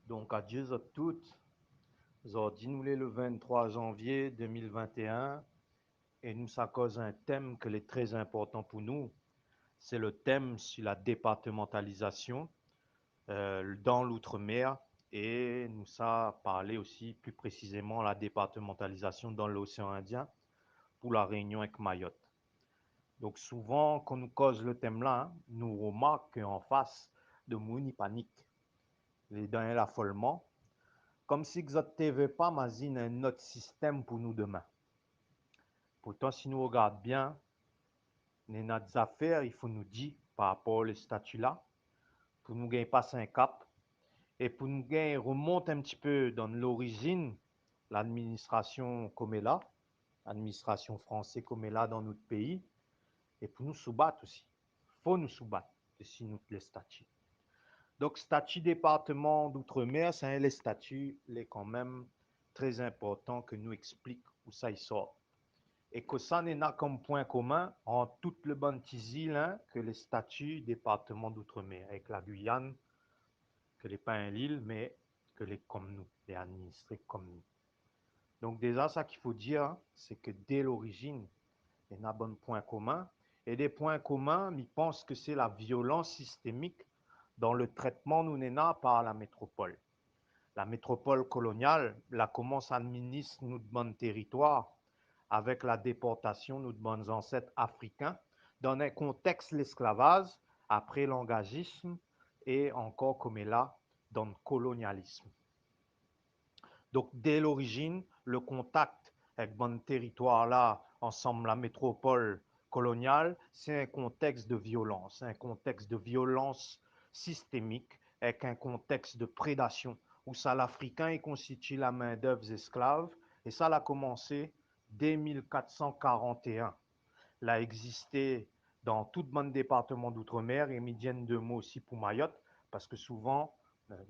Donc, adieu à toutes. Aujourd'hui, nous sommes le 23 janvier 2021 et nous ça cause un thème qui est très important pour nous. C'est le thème sur la départementalisation dans l'outre-mer et nous ça parler aussi plus précisément la départementalisation dans l'océan Indien pour la Réunion avec Mayotte. Donc souvent, quand nous cause le thème là, nous remarquons qu'en face de Mouni panique, les dents et l'affolement, comme si vous n'avez pas imaginé un autre système pour nous demain. Pourtant, si nous regardons bien, nos affaires, il faut nous dire par rapport au statut là, pour nous gagner passer un cap et pour nous gagner remonte un petit peu dans l'origine, l'administration comme elle là, l'administration française comme elle là dans notre pays, et pour nous soubattre aussi. Il faut nous soubattre si nous les statuts. Donc, statut département d'outre-mer, c'est un les statuts, les quand même très important que nous explique où ça y sort. Et que ça n'est comme point commun en toutes les bonnes îles hein, que les statuts département d'outre-mer, avec la Guyane, que les pas un l'île, mais que les comme nous, les administrés comme nous. Donc déjà, ça qu'il faut dire, c'est que dès l'origine, il y a un bon point commun. Et des points communs, je pense que c'est la violence systémique dans le traitement nous n'ena par la métropole. La métropole coloniale, la commence à administrer notre bon territoire avec la déportation de nos bons ancêtres africains dans un contexte l'esclavage, après l'engagisme et encore comme est là dans le colonialisme. Donc dès l'origine, le contact avec bon territoire là, ensemble la métropole coloniale, c'est un contexte de violence, un contexte de violence systémique avec un contexte de prédation où ça l'Africain constitue la main-d'œuvre esclave et ça a commencé dès 1441. L'a existé dans tout bon département d'outre-mer et midienne de mots aussi pour Mayotte parce que souvent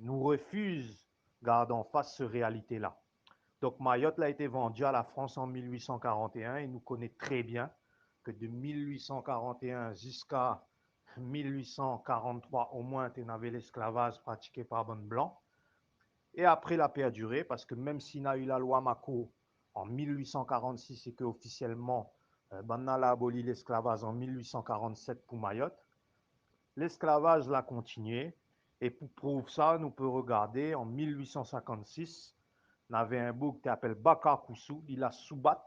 nous refuse garde en face cette réalité-là. Donc Mayotte a été vendu à la France en 1841 et nous connaissons très bien que de 1841 jusqu'à 1843 au moins, tu avais l'esclavage pratiqué par bon blanc. Et après la perduré, parce que même s'il y a eu la loi Mako en 1846 et qu'officiellement, Banna a aboli l'esclavage en 1847 pour Mayotte, l'esclavage l'a continué. Et pour prouver ça, nous pouvons regarder en 1856, on avait un bouc qui s'appelle Bakar Koussou, il a soubattu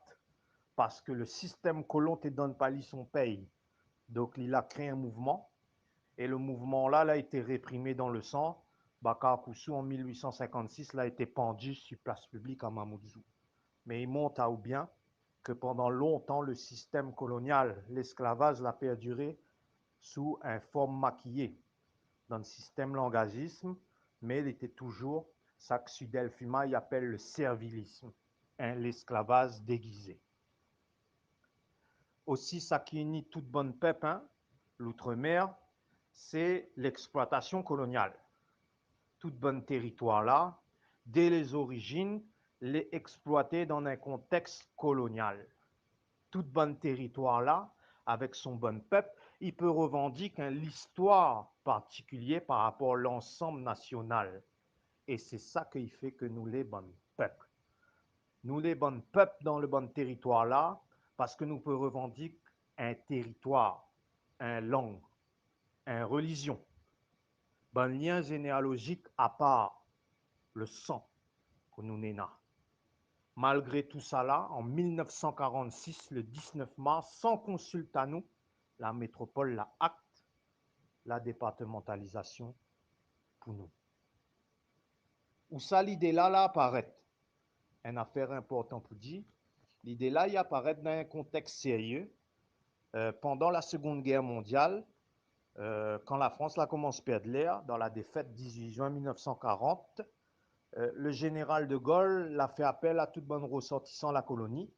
parce que le système colon te donne pas son pays. Donc il a créé un mouvement et le mouvement là a été réprimé dans le sang. Bakar Koussou en 1856 a été pendu sur place publique à Mamoudzou. Mais il montre à ou bien que pendant longtemps le système colonial, l'esclavage l'a perduré sous une forme maquillée dans le système langagisme, mais il était toujours ça que Sudel Fuma il appelle le servilisme, hein, l'esclavage déguisé. Aussi, ça qui unit toute bonne peuple, hein, l'outre-mer, c'est l'exploitation coloniale. Toute bonne territoire là, dès les origines, les exploité dans un contexte colonial. Toute bonne territoire là, avec son bon peuple, il peut revendiquer l'histoire particulière par rapport à l'ensemble national. Et c'est ça qui fait que nous les bons peuples. Nous les bons peuples dans le bon territoire là, parce que nous pouvons revendiquer un territoire, un langue, une religion, un lien généalogique à part le sang que nous n'ena. Malgré tout ça là, en 1946, le 19 mars, sans consulte à nous, la métropole la acte la départementalisation pour nous. Où ça l'idée là apparaît, une affaire importante pour dire, l'idée là y apparaît dans un contexte sérieux. Pendant la Seconde Guerre mondiale, quand la France la commence à perdre l'air, dans la défaite 18 juin 1940, le général de Gaulle l'a fait appel à toute bonne ressortissant de la colonie,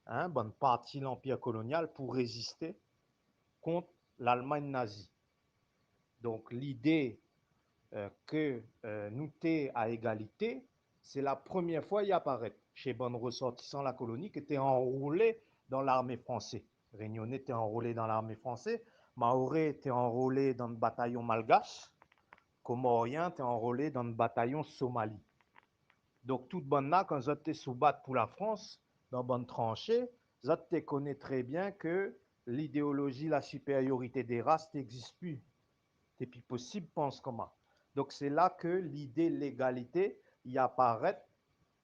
hein, bonne partie de l'empire colonial, pour résister contre l'Allemagne nazie. Donc l'idée que nous sommes à égalité, c'est la première fois qu'il apparaît chez bonne ressortissant de la colonie qui était enrôlé dans l'armée française. Réunionnais était enrôlé dans l'armée française, Mahorais était enrôlé dans le bataillon malgache, Comorien t'es enrôlé dans le bataillon Somalie. Donc, toute bonne là, quand vous êtes sous battre pour la France, dans bonne tranchée, vous te connaît très bien que l'idéologie, la supériorité des races n'existe plus. Et puis possible, pense comment. Donc, c'est là que l'idée l'égalité y apparaît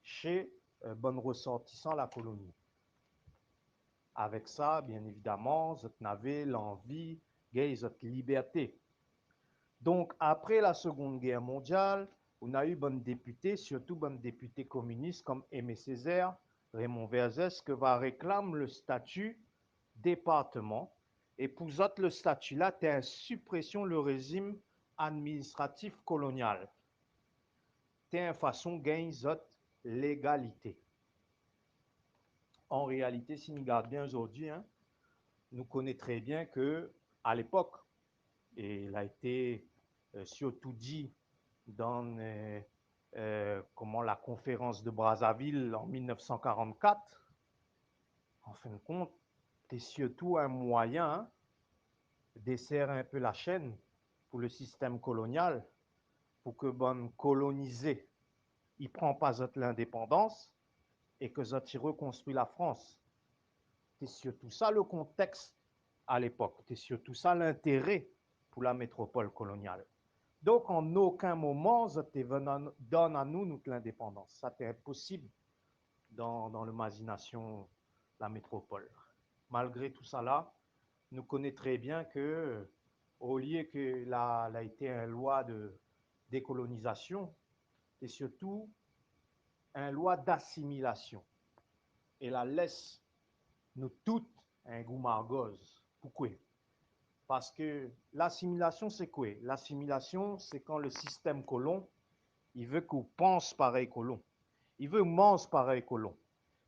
chez bon ressortissant la colonie. Avec ça, bien évidemment, vous avez l'envie, cette liberté. Donc, après la Seconde Guerre mondiale, on a eu bonnes députés, surtout bonnes députés communistes comme Aimé Césaire, Raymond Verzès, qui va réclamer le statut département. Et pour eux, le statut là, c'est une suppression le régime administratif colonial. C'est une façon de gagner l'égalité. En réalité, si nous regardons bien aujourd'hui, hein, nous connaissons très bien que à l'époque, et il a été surtout dit dans comment la conférence de Brazzaville en 1944, en fin de compte, c'est surtout un moyen desserrer un peu la chaîne pour le système colonial, pour que bon colonisé, il prend pas l'indépendance et que ça reconstruit la France. C'est surtout ça le contexte à l'époque. C'est surtout ça l'intérêt pour la métropole coloniale. Donc, en aucun moment, ça donne à nous notre indépendance. Ça, c'est impossible dans l'imagination, la métropole. Malgré tout ça là, nous connaissons très bien que, au lieu que la a été une loi de décolonisation, c'est surtout une loi d'assimilation. Et la laisse nous toutes un goût margose. Pourquoi? Parce que l'assimilation, c'est quoi? L'assimilation, c'est quand le système colon, il veut qu'on pense pareil colon. Il veut mange pareil colon.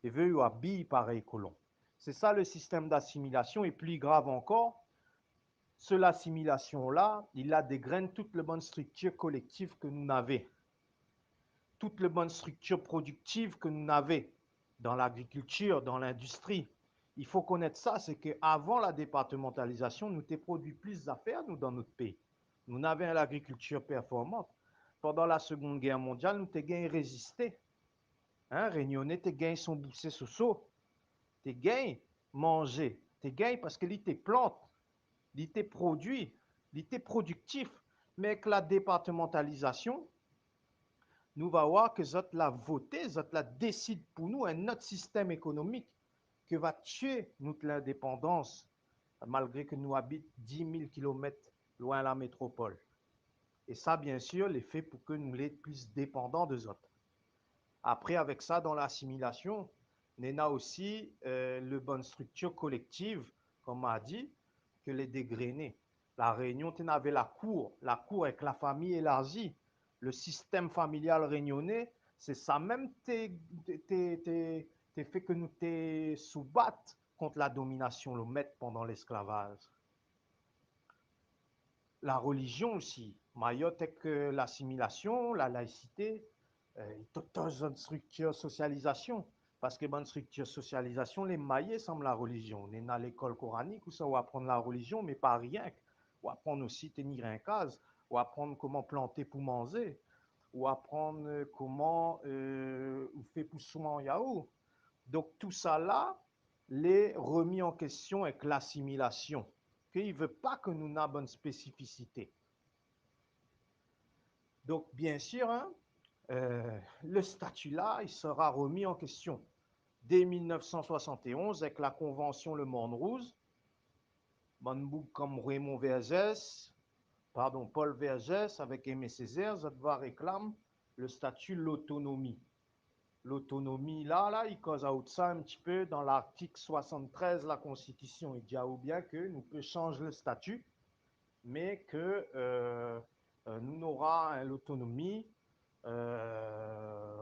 Il veut qu'on habille pareil colon. C'est ça le système d'assimilation. Et plus grave encore, cette assimilation-là, il a des graines toutes les bonnes structures collectives que nous avons. Toutes les bonnes structures productives que nous avons dans l'agriculture, dans l'industrie. Il faut connaître ça, c'est qu'avant la départementalisation, nous avons produit plus d'affaires, nous, dans notre pays. Nous avions l'agriculture performante. Pendant la Seconde Guerre mondiale, nous avons gagné résisté. Hein, Réunionnais, tu gagné son boussé sous saut. Tu gagné manger. Tu gagné parce que l'ité plante, l'ité produit, l'ité productif. Mais avec la départementalisation, nous va voir que Zot l'a voté, Zot l'a décide pour nous un autre système économique qui va tuer notre indépendance, malgré que nous habitons 10 000 km loin de la métropole. Et ça, bien sûr, l'effet pour que nous les plus dépendants de Zot. Après, avec ça, dans l'assimilation, on a aussi le bonne structure collective, comme on a dit, que les dégrainés. La Réunion, tu avais la cour avec la famille élargie. Le système familial réunionnais, c'est ça même t'es fait que nous t'es sous-battre contre la domination, le maître pendant l'esclavage. La religion aussi. Mayotte avec l'assimilation, la laïcité, toute une structure socialisation. Parce que bonne structure socialisation, les maillets semblent la religion. On est dans l'école coranique où ça va apprendre la religion, mais pas rien. Ou apprendre aussi tenir un case, ou apprendre comment planter pour manger, ou apprendre comment on fait pousser en yaourt. Donc tout ça là, les remis en question avec l'assimilation. Qu'il ne veut pas que nous n'ayons bonne spécificité. Donc bien sûr, hein, le statut là, il sera remis en question dès 1971 avec la convention Le Monde Rouge. Bonbouk comme Raymond Vergès, pardon, Paul Vergès avec Aimé Césaire, ça va réclamer le statut l'autonomie. L'autonomie là, il cause à ça un petit peu dans l'article 73 de la Constitution. Il dit ou bien que nous peut changer le statut, mais que nous n'aura l'autonomie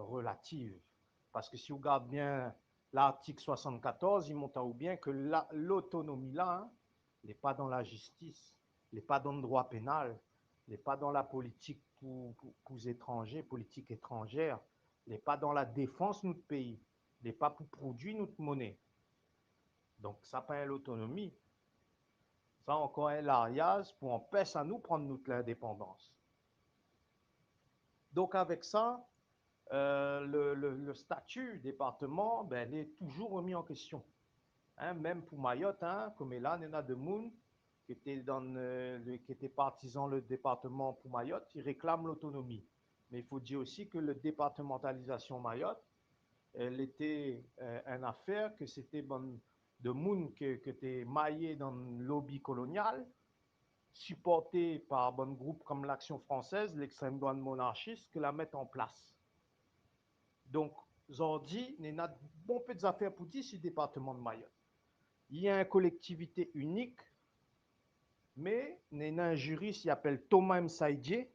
relative. Parce que si vous regardez bien l'article 74, il montre ou bien que l'autonomie là, hein, n'est pas dans la justice, n'est pas dans le droit pénal, n'est pas dans la politique pour les étrangers, politique étrangère, n'est pas dans la défense de notre pays, n'est pas pour produire notre monnaie. Donc ça pas l'autonomie. Ça encore un l'ariage pour empêcher à nous prendre notre indépendance. Donc avec ça, le statut département, ben, il est toujours remis en question. Hein, même pour Mayotte, hein, comme là, Nena de Moun, qui était partisan le département pour Mayotte, il réclame l'autonomie. Mais il faut dire aussi que la départementalisation Mayotte, elle était une affaire que c'était bon, de Moun que était maillé dans le lobby colonial, supporté par bon groupe comme l'Action française, l'extrême droite monarchiste, que la mettent en place. Donc, Zordi, il y a bon peu d'affaires pour dire sur le département de Mayotte. Il y a une collectivité unique, mais il y a un juriste qui s'appelle Thomas Msaidje,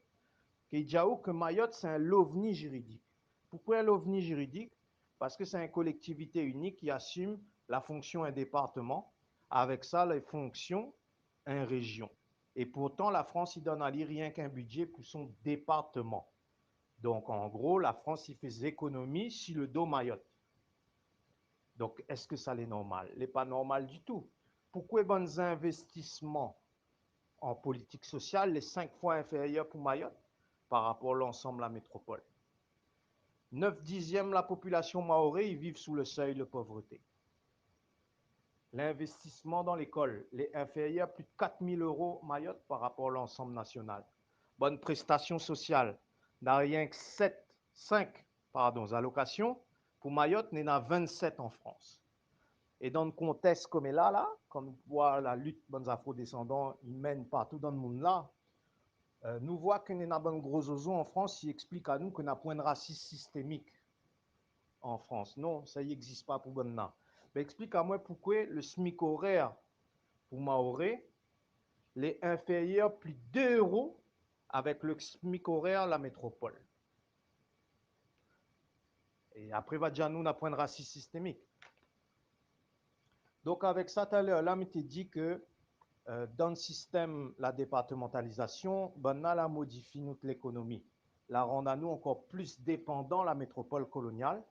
qui dit que Mayotte, c'est un l'ovni juridique. Pourquoi un l'ovni juridique? Parce que c'est une collectivité unique qui assume la fonction un département, avec ça, les fonctions un région. Et pourtant, la France, il donne à lui rien qu'un budget pour son département. Donc, en gros, la France, il fait des économies sur le dos Mayotte. Donc, est-ce que ça l'est normal? Il n'est pas normal du tout. Pourquoi les investissements en politique sociale les 5 fois inférieurs pour Mayotte par rapport à l'ensemble de la métropole? 9 dixièmes de la population maoré, ils vivent sous le seuil de pauvreté. L'investissement dans l'école est inférieur à plus de 4 000 euros Mayotte par rapport à l'ensemble national. Bonne prestation sociale, n'a rien que 5 allocations. Pour Mayotte, il y en a 27 en France. Et dans le contexte comme là, comme on voit la lutte des afro-descendants, ils mènent partout dans le monde là, nous voyons qu'il y a un gros ozo en France qui explique à nous qu'on a un point de racisme systémique en France. Non, ça n'existe pas pour Bonna. Mais explique à moi pourquoi le SMIC horaire pour Maoré est inférieur plus de 2 euros avec le SMIC horaire la métropole. Et après, va dire nous, on a un point de racisme systémique. Donc, avec ça, tout à l'heure, là, je t'ai dit que dans le système, la départementalisation, ben, la modifie notre l'économie, la rend à nous encore plus dépendants de la métropole coloniale.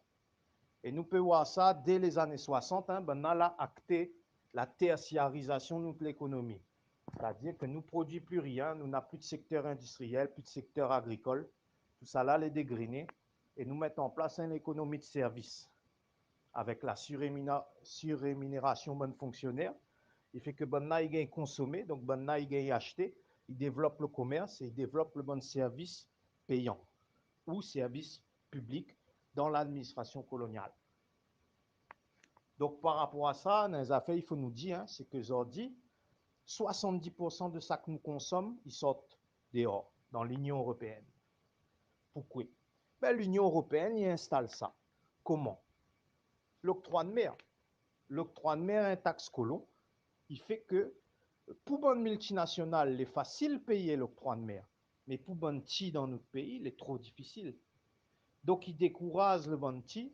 Et nous pouvons voir ça dès les années 60, hein, ben, a acté la tertiarisation de notre l'économie. C'est-à-dire que nous ne produisons plus rien, nous n'avons plus de secteur industriel, plus de secteur agricole. Tout ça là, les dégriner. Et nous mettons en place une économie de service avec la surrémunération bonne fonctionnaire. Il fait que Banna il gagne consommer, donc Banna il gagne acheter, il développe le commerce et il développe le bon service payant ou service public dans l'administration coloniale. Donc par rapport à ça, dans les affaires, il faut nous dire, hein, c'est que aujourd'hui, 70% de ça que nous consommons, ils sortent dehors, dans l'Union européenne. Pourquoi? Ben, l'Union européenne, il installe ça. Comment? L'octroi de mer. L'octroi de mer est un taxe colon. Il fait que pour une multinationale, il est facile de payer l'octroi de mer. Mais pour un petit dans notre pays, il est trop difficile. Donc, il décourage le bon petit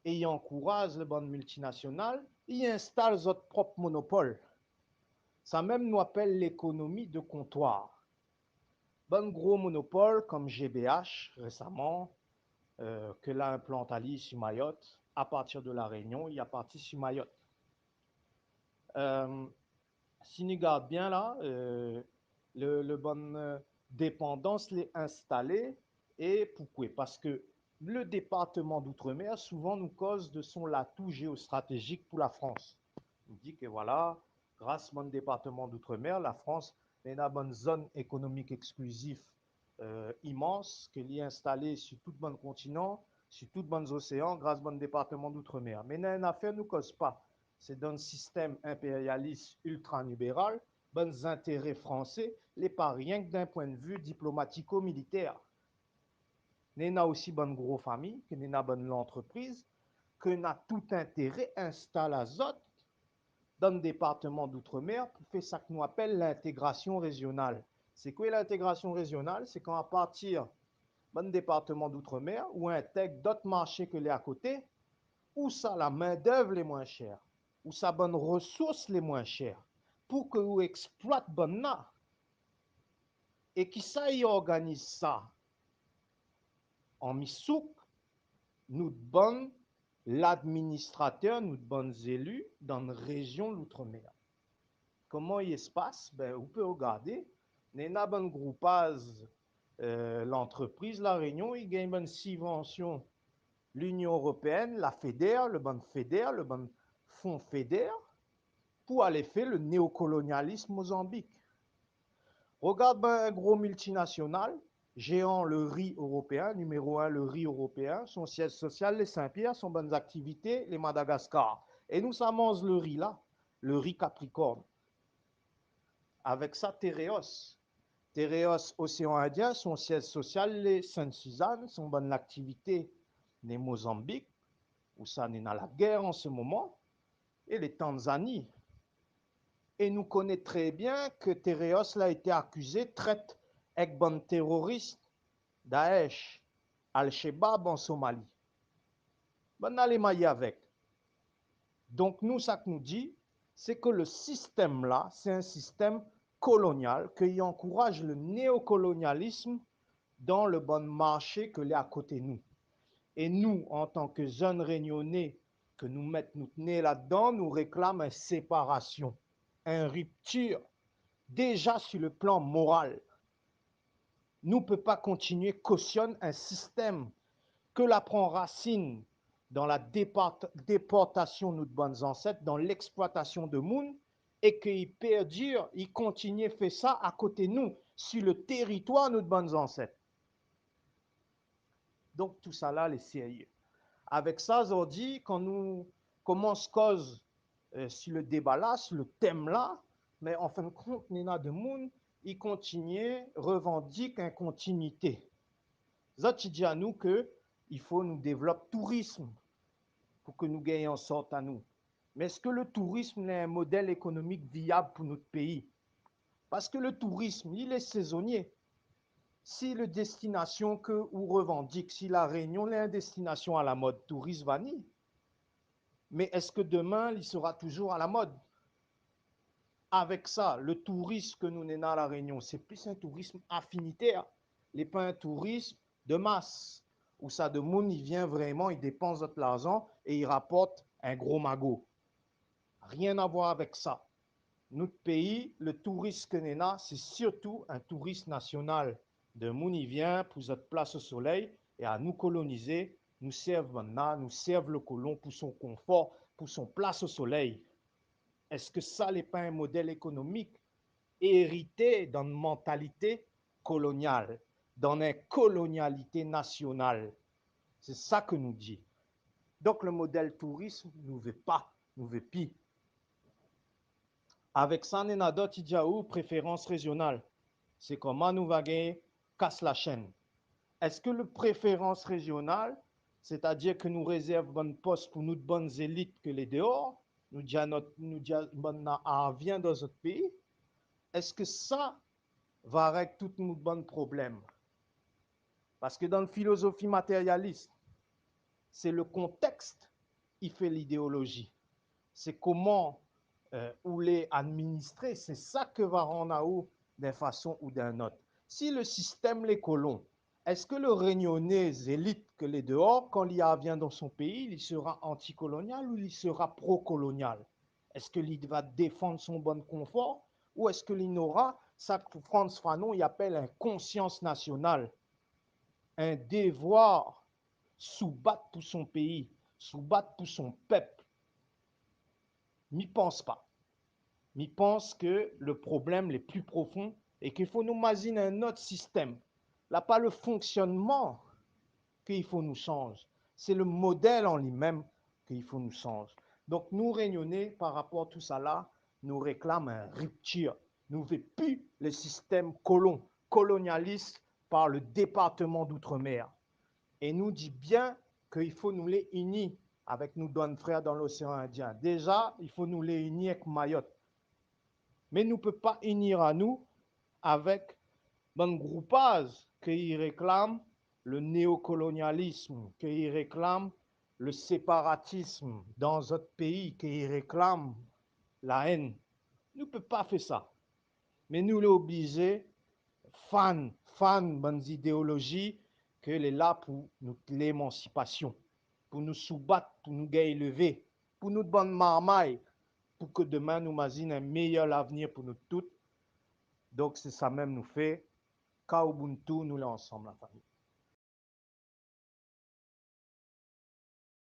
et il encourage le bon multinational. Il installe son propre monopole. Ça même nous appelle l'économie de comptoir. Bon gros monopole comme GBH récemment, que l'a implanté Ali sur Mayotte, à partir de la Réunion, il a parti sur Mayotte. Si nous regardons bien là, le bon dépendance l'est installée. Et pourquoi? Parce que le département d'outre-mer souvent nous cause de son atout géostratégique pour la France. On dit que voilà, grâce à mon département d'outre-mer, la France est une bonne zone économique exclusive immense qu'elle est installée sur tout le bon continent, sur tout le bon océan, grâce à mon département d'outre-mer. Mais une affaire ne cause pas. C'est dans le système impérialiste ultra-libéral, bons intérêts français, les pas rien que d'un point de vue diplomatico-militaire. Nous avons aussi bonne gros famille, que nous avons bonne entreprise, que nous avons tout intérêt à installer azot dans le département d'outre-mer pour faire ça que nous appelle l'intégration régionale. C'est quoi l'intégration régionale? C'est quand à partir d'un département d'outre-mer ou intègre d'autres marchés que les à côté, où ça la main-d'œuvre les moins chères, où ça bonne ressources les moins chères, pour que vous exploitez bonne là. Et qui ça y organise ça? En misouk, nous bonnes l'administrateur, nous bonnes élus dans une région de l'outre-mer. Comment il se passe? Ben, vous pouvez regarder, il y a un bon groupage l'entreprise, la Réunion, il gagne une subvention. L'Union européenne, la FEDER, le bon FEDER, le bon fonds FEDER, pour aller faire le néocolonialisme Mozambique. Regarde ben, un gros multinational, géant le riz européen, numéro un le riz européen, son siège social, les Saint-Pierre, son bonnes activités, les Madagascar. Et nous, ça mange le riz là, le riz Capricorne. Avec ça, Tereos. Tereos, océan Indien, son siège social, les Sainte-Suzanne, son bonne activité, les Mozambique, où ça n'est dans la guerre en ce moment, et les Tanzanie. Et nous connaissons très bien que Tereos a été accusé traite avec bon terroriste Daesh, Al-Shabaab en Somalie. Ben, on allait mailler avec. Donc, nous, ça que nous dit, c'est que le système-là, c'est un système colonial qui encourage le néocolonialisme dans le bon marché que l'est à côté de nous. Et nous, en tant que jeunes réunionnais, que nous mettons notre nez là-dedans, nous réclamons une séparation, une rupture, déjà sur le plan moral. Nous ne pouvons pas continuer cautionner un système que la prend racine dans la déportation de nos bonnes ancêtres, dans l'exploitation de monde, et qu'il perdure, il continue à faire ça à côté de nous, sur le territoire de nos bonnes ancêtres. Donc tout ça là, les sérieux. Avec ça, aujourd'hui, quand nous commençons cause sur le débat là, sur le thème là, mais en fin de compte, Nina de Moun, il continue, revendique une continuité. Ça, tu dis à nous qu'il faut nous développer le tourisme pour que nous gagnions en sorte à nous. Mais est-ce que le tourisme est un modèle économique viable pour notre pays? Parce que le tourisme, il est saisonnier. Si le destination que ou revendique, si la Réunion est une destination à la mode, touriste vanille. Mais est-ce que demain, il sera toujours à la mode? Avec ça, le tourisme que nous n'avons à la Réunion, c'est plus un tourisme affinitaire. Il n'est pas un tourisme de masse, où ça de monde, il vient vraiment, il dépense de l'argent et il rapporte un gros magot. Rien à voir avec ça. Notre pays, le tourisme que nous avons, c'est surtout un tourisme national. De monde, il vient pour cette place au soleil et à nous coloniser, nous servent maintenant, nous servent le colon pour son confort, pour son place au soleil. Est-ce que ça n'est pas un modèle économique hérité d'une mentalité coloniale, dans une colonialité nationale? C'est ça que nous dit. Donc le modèle tourisme ne veut pas, nous veut pis. Avec ça, on a d'autres préférence régionale. C'est comment nous va gagner casse la chaîne. Est-ce que le préférence régionale, c'est-à-dire que nous réservons bonne poste pour nous de bonnes élites que les dehors, nous disons vient dans notre pays, est-ce que ça va régler tous nos bons problèmes? Parce que dans la philosophie matérialiste, c'est le contexte qui fait l'idéologie. C'est comment ou les administrer, c'est ça que va rendre à où d'une façon ou d'une autre. Si le système les colons, est-ce que le réunionnais élite que les dehors, quand il vient dans son pays, il sera anticolonial ou il sera pro-colonial? Est-ce qu'il va défendre son bon confort ou est-ce qu'il aura ça que Frantz Fanon il appelle une conscience nationale, un devoir sous-battre pour son pays, sous-battre pour son peuple? M'y pense pas. Mais pense que le problème le plus profond est qu'il faut nous imaginer un autre système. Là, pas le fonctionnement qu'il faut nous changer, c'est le modèle en lui-même qu'il faut nous changer. Donc, nous, réunionnais, par rapport à tout ça là, nous réclamons une rupture. Nous ne voulons plus le système colonialiste par le département d'outre-mer. Et nous dit bien qu'il faut nous les unir avec nos deux frères dans l'océan Indien. Déjà, il faut nous les unir avec Mayotte. Mais nous ne pouvons pas unir à nous avec un groupage qui réclame le néocolonialisme, qui réclame le séparatisme dans notre pays, qui réclame la haine. Nous ne pouvons pas faire ça. Mais nous sommes obligés, fans de idéologies, qu'elle est là pour l'émancipation, pour nous soubattre, pour nous élever, pour nous bonne marmaille, pour que demain nous imaginons un meilleur avenir pour nous tous. Donc c'est ça même nous fait Ka Ubuntu, nous l'ensemble, la famille.